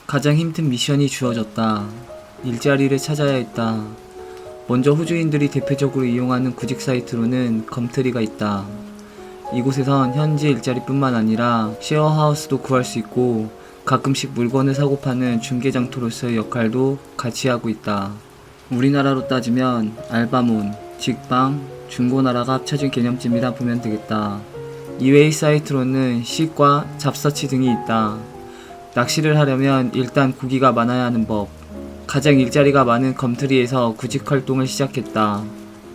가장 힘든 미션이 주어졌다. 일자리를 찾아야 했다. 먼저 호주인들이 대표적으로 이용하는 구직 사이트로는 검트리가 있다. 이곳에선 현지 일자리뿐만 아니라 셰어하우스도 구할 수 있고 가끔씩 물건을 사고 파는 중개장터로서의 역할도 같이 하고 있다. 우리나라로 따지면 알바몬, 직방, 중고나라가 합쳐진 개념쯤이라 보면 되겠다. 이외의 사이트로는 시과, 잡서치 등이 있다. 낚시를 하려면 일단 고기가 많아야 하는 법. 가장 일자리가 많은 검트리에서 구직 활동을 시작했다.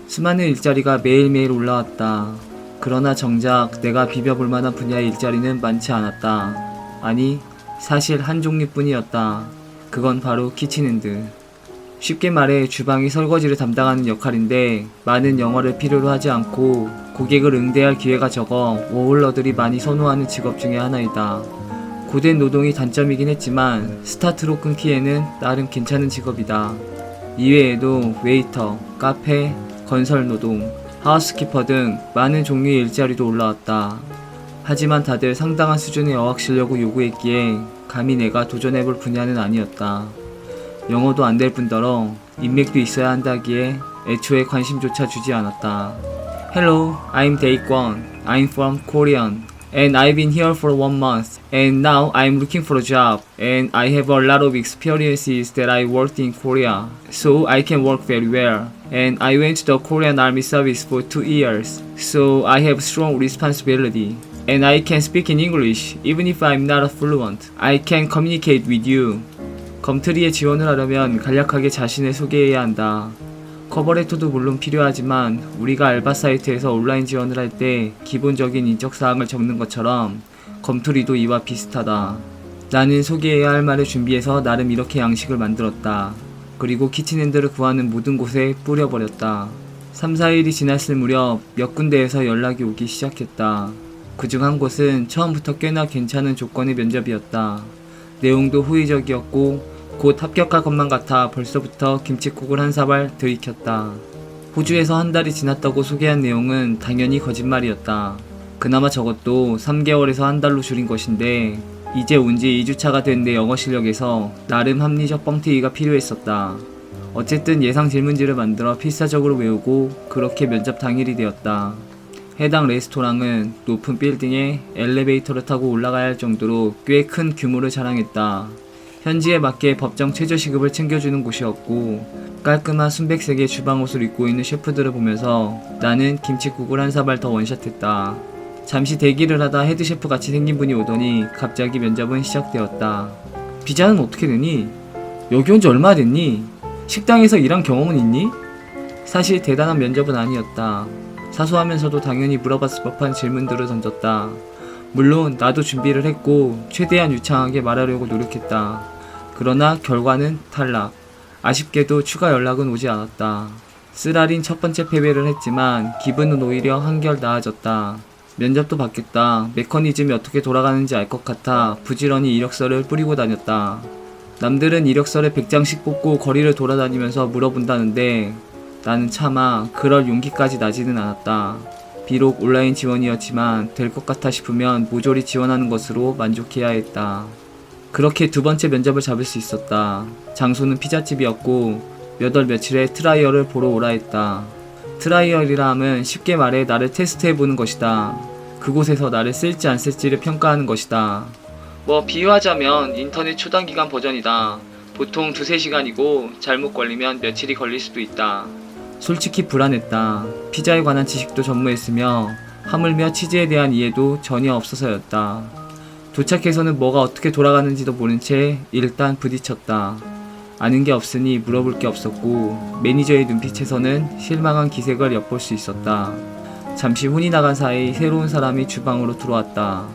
수많은 일자리가 매일매일 올라왔다. 그러나 정작 내가 비벼볼 만한 분야의 일자리는 많지 않았다. 아니, 사실 한 종류뿐이었다. 그건 바로 키친핸드. 쉽게 말해 주방이 설거지를 담당하는 역할인데 많은 영어를 필요로 하지 않고 고객을 응대할 기회가 적어 워홀러들이 많이 선호하는 직업 중에 하나이다. 고된 노동이 단점이긴 했지만 스타트로 끊기에는 나름 괜찮은 직업이다. 이외에도 웨이터, 카페, 건설 노동, 하우스키퍼 등 많은 종류의 일자리도 올라왔다. 하지만 다들 상당한 수준의 어학 실력을 요구했기에 감히 내가 도전해볼 분야는 아니었다. 영어도 안 될 뿐더러 인맥도 있어야 한다기에 애초에 관심조차 주지 않았다. Hello, I'm Daekwon. I'm from Korean. And I've been here for 1 month. And now I'm looking for a job. And I have a lot of experiences that I worked in Korea. So I can work very well. And I went to the Korean Army service for 2 years. So I have strong responsibility. And I can speak in English even if I'm not fluent. I can communicate with you. 검트리에 지원을 하려면 간략하게 자신을 소개해야 한다. 커버레터도 물론 필요하지만 우리가 알바 사이트에서 온라인 지원을 할 때 기본적인 인적사항을 적는 것처럼 검트리도 이와 비슷하다. 나는 소개해야 할 말을 준비해서 나름 이렇게 양식을 만들었다. 그리고 키친핸드를 구하는 모든 곳에 뿌려버렸다. 3, 4일이 지났을 무렵 몇 군데에서 연락이 오기 시작했다. 그중 한 곳은 처음부터 꽤나 괜찮은 조건의 면접이었다. 내용도 호의적이었고 곧 합격할 것만 같아 벌써부터 김칫국을 한 사발 들이켰다. 호주에서 한 달이 지났다고 소개한 내용은 당연히 거짓말이었다. 그나마 저것도 3개월에서 한 달로 줄인 것인데 이제 온 지 2주차가 된 내 영어 실력에서 나름 합리적 뻥튀기가 필요했었다. 어쨌든 예상 질문지를 만들어 필사적으로 외우고 그렇게 면접 당일이 되었다. 해당 레스토랑은 높은 빌딩에 엘리베이터를 타고 올라가야 할 정도로 꽤 큰 규모를 자랑했다. 현지에 맞게 법정 최저시급을 챙겨주는 곳이었고 깔끔한 순백색의 주방옷을 입고 있는 셰프들을 보면서 나는 김칫국을 한 사발 더 원샷했다. 잠시 대기를 하다 헤드셰프 같이 생긴 분이 오더니 갑자기 면접은 시작되었다. 비자는 어떻게 되니? 여기 온 지 얼마 됐니? 식당에서 일한 경험은 있니? 사실 대단한 면접은 아니었다. 사소하면서도 당연히 물어봤을 법한 질문들을 던졌다. 물론 나도 준비를 했고 최대한 유창하게 말하려고 노력했다. 그러나 결과는 탈락. 아쉽게도 추가 연락은 오지 않았다. 쓰라린 첫 번째 패배를 했지만 기분은 오히려 한결 나아졌다. 면접도 받겠다. 메커니즘이 어떻게 돌아가는지 알 것 같아 부지런히 이력서를 뿌리고 다녔다. 남들은 이력서를 100장씩 뽑고 거리를 돌아다니면서 물어본다는데 나는 차마 그럴 용기까지 나지는 않았다. 비록 온라인 지원이었지만 될 것 같아 싶으면 모조리 지원하는 것으로 만족해야 했다. 그렇게 두 번째 면접을 잡을 수 있었다. 장소는 피자집이었고 몇 월 며칠에 트라이얼을 보러 오라 했다. 트라이얼이라 함은 쉽게 말해 나를 테스트해보는 것이다. 그곳에서 나를 쓸지 안 쓸지를 평가하는 것이다. 뭐 비유하자면 인터넷 초단기간 버전이다. 보통 2-3시간이고 잘못 걸리면 며칠이 걸릴 수도 있다. 솔직히 불안했다. 피자에 관한 지식도 전무했으며 하물며 치즈에 대한 이해도 전혀 없어서였다. 도착해서는 뭐가 어떻게 돌아가는지도 모른 채 일단 부딪혔다. 아는 게 없으니 물어볼 게 없었고 매니저의 눈빛에서는 실망한 기색을 엿볼 수 있었다. 잠시 혼이 나간 사이 새로운 사람이 주방으로 들어왔다.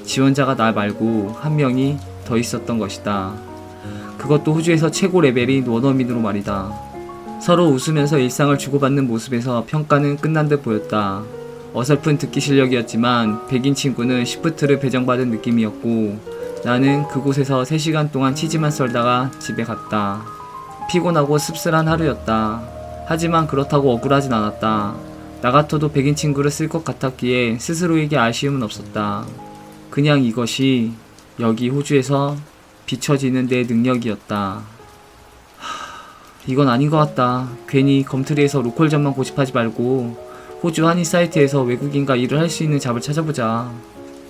지원자가 나 말고 한 명이 더 있었던 것이다. 그것도 호주에서 최고 레벨인 원어민으로 말이다. 서로 웃으면서 일상을 주고받는 모습에서 평가는 끝난 듯 보였다. 어설픈 듣기 실력이었지만 백인 친구는 시프트를 배정받은 느낌이었고 나는 그곳에서 3시간 동안 치즈만 썰다가 집에 갔다. 피곤하고 씁쓸한 하루였다. 하지만 그렇다고 억울하진 않았다. 나 같아도 백인 친구를 쓸 것 같았기에 스스로에게 아쉬움은 없었다. 그냥 이것이 여기 호주에서 비춰지는 내 능력이었다. 이건 아닌 것 같다. 괜히 검트리에서 로컬 잡만 고집하지 말고 호주 한인 사이트에서 외국인과 일을 할 수 있는 잡을 찾아보자.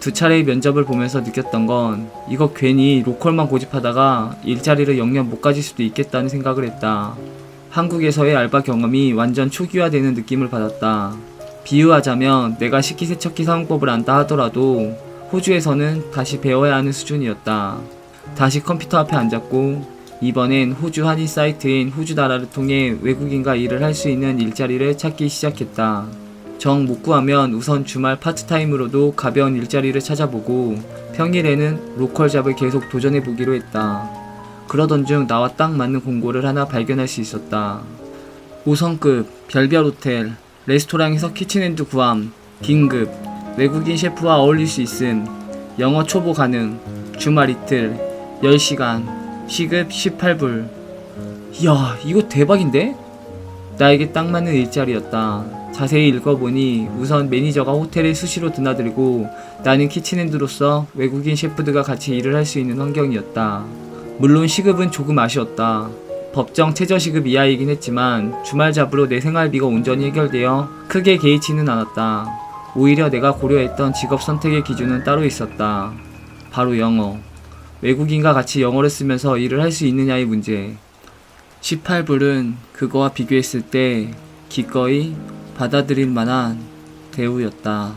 두 차례의 면접을 보면서 느꼈던 건 이거 괜히 로컬만 고집하다가 일자리를 영영 못 가질 수도 있겠다는 생각을 했다. 한국에서의 알바 경험이 완전 초기화되는 느낌을 받았다. 비유하자면 내가 식기세척기 사용법을 안다 하더라도 호주에서는 다시 배워야 하는 수준이었다. 다시 컴퓨터 앞에 앉았고 이번엔 호주 한인 사이트인 호주나라를 통해 외국인과 일을 할 수 있는 일자리를 찾기 시작했다. 정 못 구하면 우선 주말 파트타임으로도 가벼운 일자리를 찾아보고 평일에는 로컬 잡을 계속 도전해보기로 했다. 그러던 중 나와 딱 맞는 공고를 하나 발견할 수 있었다. 5성급 별별 호텔 레스토랑에서 키친핸드 구함 긴급 외국인 셰프와 어울릴 수 있음 영어 초보 가능 주말 이틀 10시간 시급 18불. 이야, 이거 대박인데? 나에게 딱 맞는 일자리였다. 자세히 읽어보니 우선 매니저가 호텔에 수시로 드나들고 나는 키친핸드로서 외국인 셰프들과 같이 일을 할 수 있는 환경이었다. 물론 시급은 조금 아쉬웠다. 법정 최저시급 이하이긴 했지만 주말 잡으로 내 생활비가 온전히 해결되어 크게 개의치는 않았다. 오히려 내가 고려했던 직업 선택의 기준은 따로 있었다. 바로 영어. 외국인과 같이 영어를 쓰면서 일을 할 수 있느냐의 문제. 18불은 그거와 비교했을 때 기꺼이 받아들일 만한 대우였다.